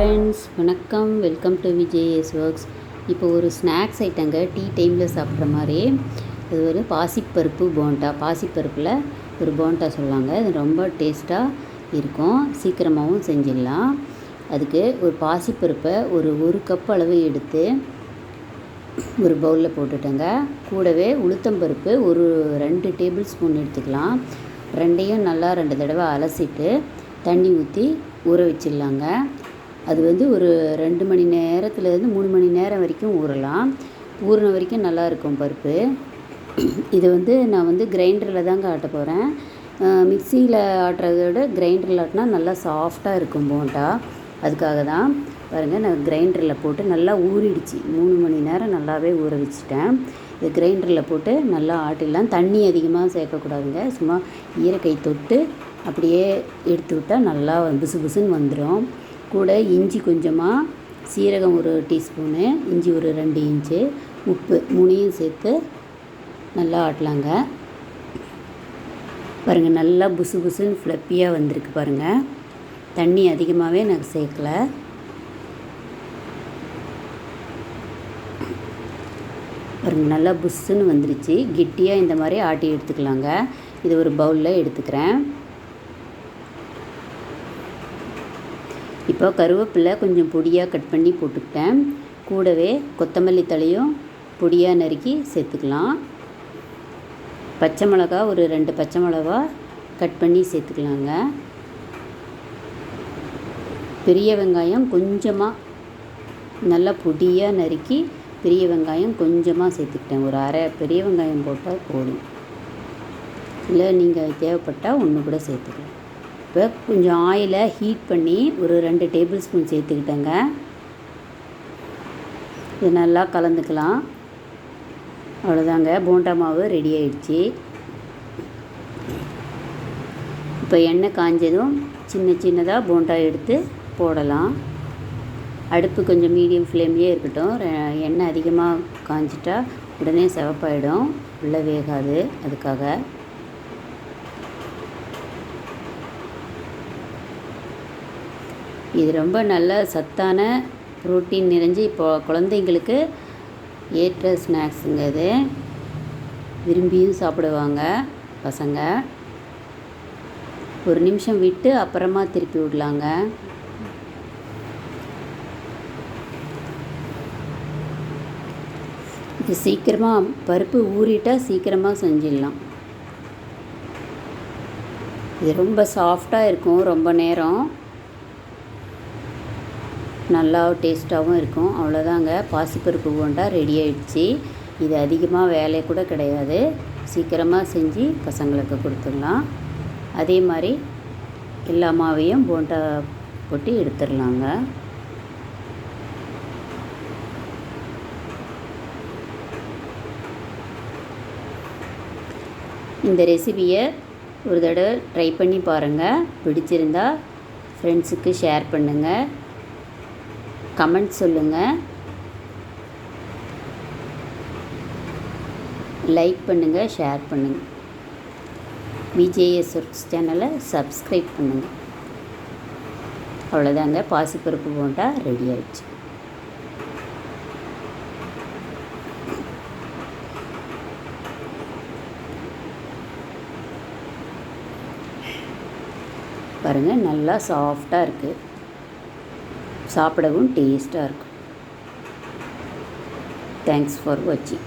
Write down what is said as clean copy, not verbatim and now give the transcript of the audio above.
Friends வணக்கம், welcome to VJS works. இப்போ ஒரு ஸ்நாக்ஸ் ஐட்டங்க டீ டைமில் சாப்பிட்ற மாதிரி. இது ஒரு பாசிப்பருப்பு போண்டா. பாசிப்பருப்பில் ஒரு போண்டா சொல்லுவாங்க. இது ரொம்ப டேஸ்ட்டாக இருக்கும், சீக்கிரமாகவும் செஞ்சிடலாம். அதுக்கு ஒரு பாசிப்பருப்பை ஒரு கப் அளவு எடுத்து ஒரு பவுலில் போட்டுட்டேங்க. கூடவே உளுத்தம்பருப்பு ஒரு 2 டேபிள் ஸ்பூன் எடுத்துக்கலாம். ரெண்டையும் நல்லா 2 தடவை அலசிட்டு தண்ணி ஊற்றி ஊற வச்சிடலாங்க. அது ஒரு 2 மணி நேரத்துலேருந்து 3 மணி நேரம் வரைக்கும் ஊறலாம். ஊறின வரைக்கும் நல்லாயிருக்கும் பருப்பு. இது நான் கிரைண்டரில் தாங்க ஆட்ட போகிறேன். மிக்சியில் ஆட்டுறத விட கிரைண்டரில் ஆட்டினா நல்லா சாஃப்டாக இருக்கும் போண்டா. அதுக்காக தான் பாருங்கள், நான் கிரைண்டரில் போட்டு நல்லா ஊறிடுச்சு. 3 மணி நேரம் நல்லாவே ஊற வச்சுட்டேன். இது கிரைண்டரில் போட்டு நல்லா ஆட்டிடலாம். தண்ணி அதிகமாக சேர்க்கக்கூடாதுங்க. சும்மா ஈரக்கை தொட்டு அப்படியே எடுத்து விட்டால் நல்லா புசு புசுன்னு வந்துடும். கூட இஞ்சி கொஞ்சமாக, சீரகம் 1 டீஸ்பூனு, இஞ்சி ஒரு 2 இன்ச்சு, உப்பு 3யும் சேர்த்து நல்லா ஆட்டலாங்க. பாருங்கள், நல்லா புசு புசுன்னு ஃப்ளப்பியாக வந்திருக்கு பாருங்கள். தண்ணி அதிகமாகவே நான் சேர்க்கல. பாருங்கள், நல்லா புஷ்ஷுன்னு வந்துருச்சு. கெட்டியாக இந்த மாதிரி ஆட்டி எடுத்துக்கலாங்க. இது ஒரு பவுலில் எடுத்துக்கிறேன். இப்போ கருவேப்பிலை கொஞ்சம் பொடியாக கட் பண்ணி போட்டுக்கிட்டேன். கூடவே கொத்தமல்லி தழையும் பொடியாக நறுக்கி சேர்த்துக்கலாம். பச்சை மிளகா ஒரு 2 பச்சை மிளகா கட் பண்ணி சேர்த்துக்கலாங்க. பெரிய வெங்காயம் கொஞ்சமாக நல்லா பொடியாக நறுக்கி பெரிய வெங்காயம் கொஞ்சமாக சேர்த்துக்கிட்டேன். ஒரு அரை பெரிய வெங்காயம் போட்டால் போதும். இல்லை நீங்கள் தேவைப்பட்டால் ஒன்று கூட சேர்த்துக்கலாம். இப்போ கொஞ்சம் ஆயிலை ஹீட் பண்ணி ஒரு 2 டேபிள் ஸ்பூன் சேர்த்துக்கிட்டேங்க. இது நல்லா கலந்துக்கலாம். அவ்வளோதாங்க, போண்டா மாவு ரெடி ஆயிடுச்சு. இப்போ எண்ணெய் காஞ்சதும் சின்னதாக போண்டா எடுத்து போடலாம். அடுப்பு கொஞ்சம் மீடியம் ஃப்ளேம்லேயே இருக்கட்டும். எண்ணெய் அதிகமாக காஞ்சிட்டா உடனே சிவப்பாயிடும், உள்ளே வேகாது. அதுக்காக இது ரொம்ப நல்ல சத்தான புரோட்டீன் நிறைஞ்சு இப்போ குழந்தைங்களுக்கு ஏற்ற ஸ்நாக்ஸுங்க. இது விரும்பியும் சாப்பிடுவாங்க பசங்க. 1 நிமிஷம் விட்டு அப்புறமா திருப்பி விடலாங்க. இது சீக்கிரமாக பருப்பு ஊறிட்டால் சீக்கிரமாக செஞ்சிடலாம். இது ரொம்ப சாஃப்டாக இருக்கும், ரொம்ப நேரம் நல்லா டேஸ்ட்டாகவும் இருக்கும். அவ்வளோதாங்க, பாசிப்பருப்பு போண்டா ரெடி ஆகிடுச்சு. இது அதிகமாக வேலை கூட கிடையாது. சீக்கிரமாக செஞ்சு பசங்களுக்கு கொடுத்துடலாம். அதே மாதிரி எல்லா மாவையும் போண்டா போட்டு எடுத்துடலாங்க. இந்த ரெசிபியை ஒரு தடவை ட்ரை பண்ணி பாருங்கள். பிடிச்சிருந்தா ஃப்ரெண்ட்ஸுக்கு ஷேர் பண்ணுங்கள், கமெண்ட் சொல்லுங்கள், லைக் பண்ணுங்கள், ஷேர் பண்ணுங்கள். விஜேஎஸ் ஒர்க்ஸ் சேனலை சப்ஸ்கிரைப் பண்ணுங்கள். அவ்வளோதாங்க, பாசிப்பருப்பு போண்டா ரெடி ஆயிடுச்சு. பாருங்கள், நல்லா சாஃப்டாக இருக்குது. சாப்பிடவும் டேஸ்ட்டாக இருக்கும். தேங்க்ஸ் ஃபார் வாட்சிங்.